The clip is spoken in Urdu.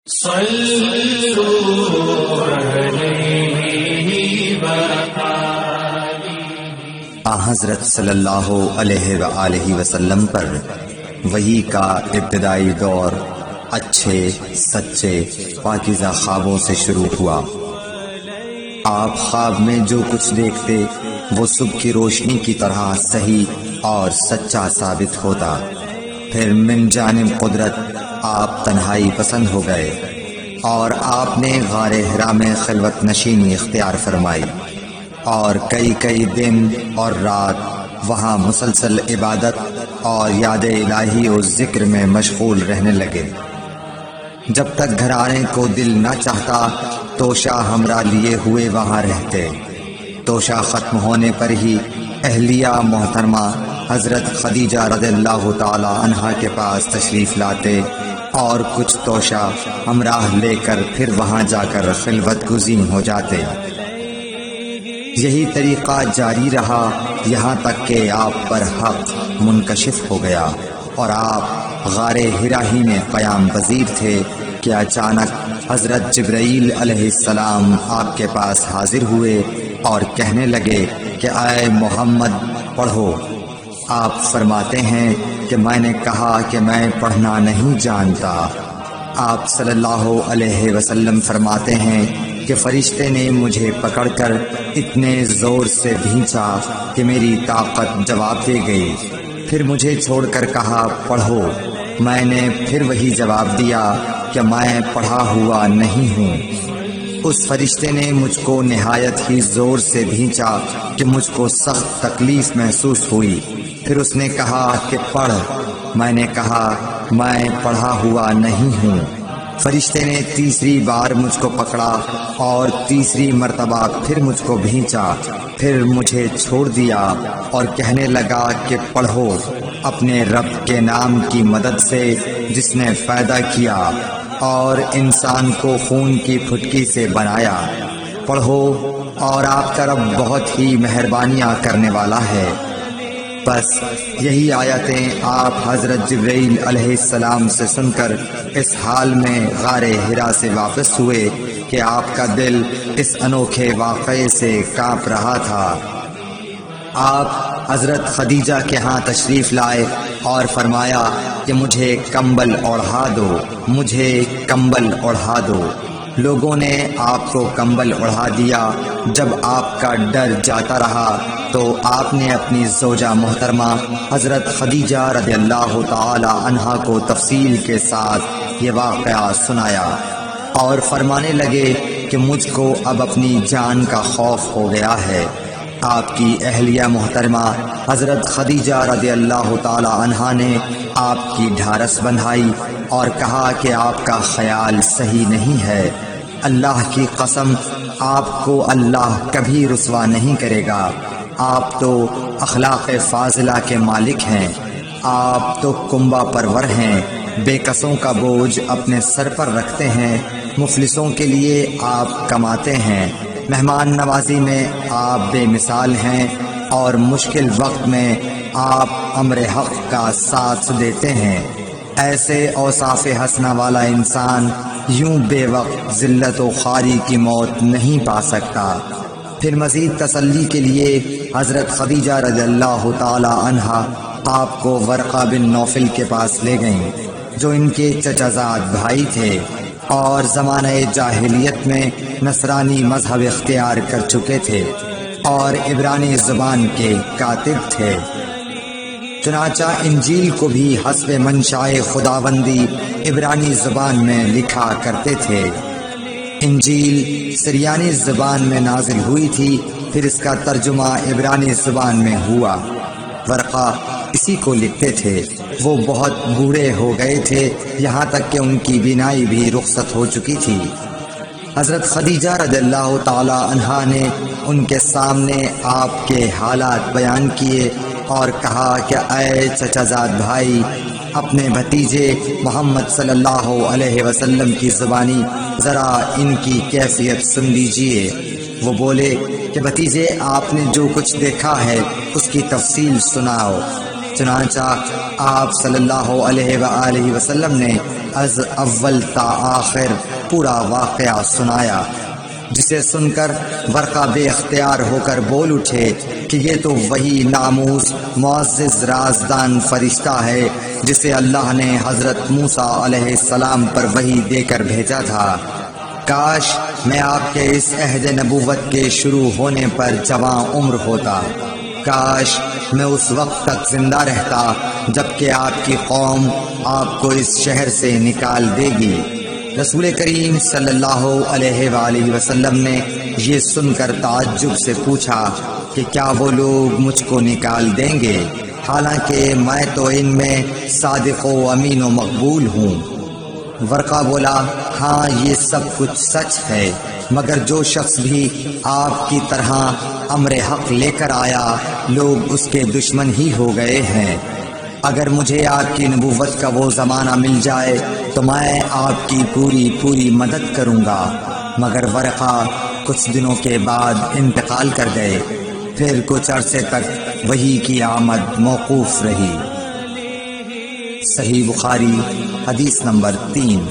حضرت صلی اللہ علیہ وآلہ وسلم پر وحی کا ابتدائی دور اچھے سچے پاکیزہ خوابوں سے شروع ہوا۔ آپ خواب میں جو کچھ دیکھتے وہ صبح کی روشنی کی طرح صحیح اور سچا ثابت ہوتا۔ پھر من جانب قدرت آپ تنہائی پسند ہو گئے اور آپ نے غار حرا میں خلوت نشینی اختیار فرمائی اور کئی دن اور رات وہاں مسلسل عبادت اور یاد الہی و ذکر میں مشغول رہنے لگے۔ جب تک گھر آنے کو دل نہ چاہتا توشہ ہمراہ لیے ہوئے وہاں رہتے۔ توشہ ختم ہونے پر ہی اہلیہ محترمہ حضرت خدیجہ رضی اللہ تعالی عنہا کے پاس تشریف لاتے اور کچھ توشہ ہمراہ لے کر پھر وہاں جا کر خلوت گزین ہو جاتے۔ یہی طریقہ جاری رہا یہاں تک کہ آپ پر حق منکشف ہو گیا اور آپ غار حرا ہی میں قیام پذیر تھے کہ اچانک حضرت جبرائیل علیہ السلام آپ کے پاس حاضر ہوئے اور کہنے لگے کہ اے محمد پڑھو۔ آپ فرماتے ہیں کہ میں نے کہا کہ میں پڑھنا نہیں جانتا۔ آپ صلی اللہ علیہ وسلم فرماتے ہیں کہ فرشتے نے مجھے پکڑ کر اتنے زور سے بھینچا کہ میری طاقت جواب دے گئی۔ پھر مجھے چھوڑ کر کہا پڑھو۔ میں نے پھر وہی جواب دیا کہ میں پڑھا ہوا نہیں ہوں۔ اس فرشتے نے مجھ کو نہایت ہی زور سے بھینچا کہ مجھ کو سخت تکلیف محسوس ہوئی۔ پھر اس نے کہا کہ پڑھ۔ میں نے کہا میں پڑھا ہوا نہیں ہوں۔ فرشتے نے تیسری بار مجھ کو پکڑا اور تیسری مرتبہ پھر مجھ کو بھینچا۔ پھر مجھے چھوڑ دیا اور کہنے لگا کہ پڑھو اپنے رب کے نام کی مدد سے جس نے پیدا کیا اور انسان کو خون کی پھٹکی سے بنایا۔ پڑھو اور آپ کا رب بہت ہی مہربانیاں کرنے والا ہے۔ بس یہی آیتیں آپ حضرت جبرائیل علیہ السلام سے سن کر اس حال میں غار حرا سے واپس ہوئے کہ آپ کا دل اس انوکھے واقعے سے کانپ رہا تھا۔ آپ حضرت خدیجہ کے ہاں تشریف لائے اور فرمایا کہ مجھے کمبل اوڑھا دو، مجھے کمبل اوڑھا دو۔ لوگوں نے آپ کو کمبل اوڑھا دیا۔ جب آپ کا ڈر جاتا رہا تو آپ نے اپنی زوجہ محترمہ حضرت خدیجہ رضی اللہ تعالی عنہا کو تفصیل کے ساتھ یہ واقعہ سنایا اور فرمانے لگے کہ مجھ کو اب اپنی جان کا خوف ہو گیا ہے۔ آپ کی اہلیہ محترمہ حضرت خدیجہ رضی اللہ تعالی عنہا نے آپ کی ڈھارس بندھائی اور کہا کہ آپ کا خیال صحیح نہیں ہے۔ اللہ کی قسم آپ کو اللہ کبھی رسوا نہیں کرے گا۔ آپ تو اخلاق فاضلہ کے مالک ہیں۔ آپ تو کنبہ پرور ہیں، بے کسوں کا بوجھ اپنے سر پر رکھتے ہیں، مفلسوں کے لیے آپ کماتے ہیں، مہمان نوازی میں آپ بے مثال ہیں اور مشکل وقت میں آپ امر حق کا ساتھ دیتے ہیں۔ ایسے اوصاف حسنہ والا انسان یوں بے وقت ذلت و خواری کی موت نہیں پا سکتا۔ پھر مزید تسلی کے لیے حضرت خدیجہ رضی اللہ تعالی عنہا آپ کو ورقہ بن نوفل کے پاس لے گئیں جو ان کے چچا زاد بھائی تھے اور زمانہ جاہلیت میں نصرانی مذہب اختیار کر چکے تھے اور عبرانی زبان کے کاتب تھے۔ چنانچہ انجیل کو بھی حسب منشائے خداوندی عبرانی زبان میں لکھا کرتے تھے۔ انجیل سریانی زبان میں نازل ہوئی تھی، پھر اس کا ترجمہ عبرانی زبان میں ہوا۔ ورقہ اسی کو لکھتے تھے۔ وہ بہت بوڑھے ہو گئے تھے، یہاں تک کہ ان کی بینائی بھی رخصت ہو چکی تھی۔ حضرت خدیجہ رضی اللہ تعالی عنہا نے ان کے سامنے آپ کے حالات بیان کیے اور کہا کہ اے چچا زاد بھائی، اپنے بھتیجے محمد صلی اللہ علیہ وسلم کی زبانی ذرا ان کی کیفیت سن لیجئے۔ وہ بولے کہ بھتیجے آپ نے جو کچھ دیکھا ہے اس کی تفصیل سناؤ۔ چنانچہ آپ صلی اللہ علیہ وآلہ وسلم نے از اول تا آخر پورا واقعہ سنایا، جسے سن کر ورقہ بے اختیار ہو کر بول اٹھے کہ یہ تو وہی ناموس معزز رازدان فرشتہ ہے جسے اللہ نے حضرت موسیٰ علیہ السلام پر وحی دے کر بھیجا تھا۔ کاش میں آپ کے اس عہد نبوت کے شروع ہونے پر جواں عمر ہوتا، کاش میں اس وقت تک زندہ رہتا جبکہ آپ کی قوم آپ کو اس شہر سے نکال دے گی۔ رسول کریم صلی اللہ علیہ وآلہ وسلم نے یہ سن کر تعجب سے پوچھا کہ کیا وہ لوگ مجھ کو نکال دیں گے، حالانکہ میں تو ان میں صادق و امین و مقبول ہوں۔ ورقہ بولا، ہاں یہ سب کچھ سچ ہے، مگر جو شخص بھی آپ کی طرح امر حق لے کر آیا لوگ اس کے دشمن ہی ہو گئے ہیں۔ اگر مجھے آپ کی نبوت کا وہ زمانہ مل جائے تو میں آپ کی پوری مدد کروں گا، مگر ورقہ کچھ دنوں کے بعد انتقال کر گئے، پھر کچھ عرصے تک وحی کی آمد موقوف رہی۔ صحیح بخاری حدیث نمبر 3۔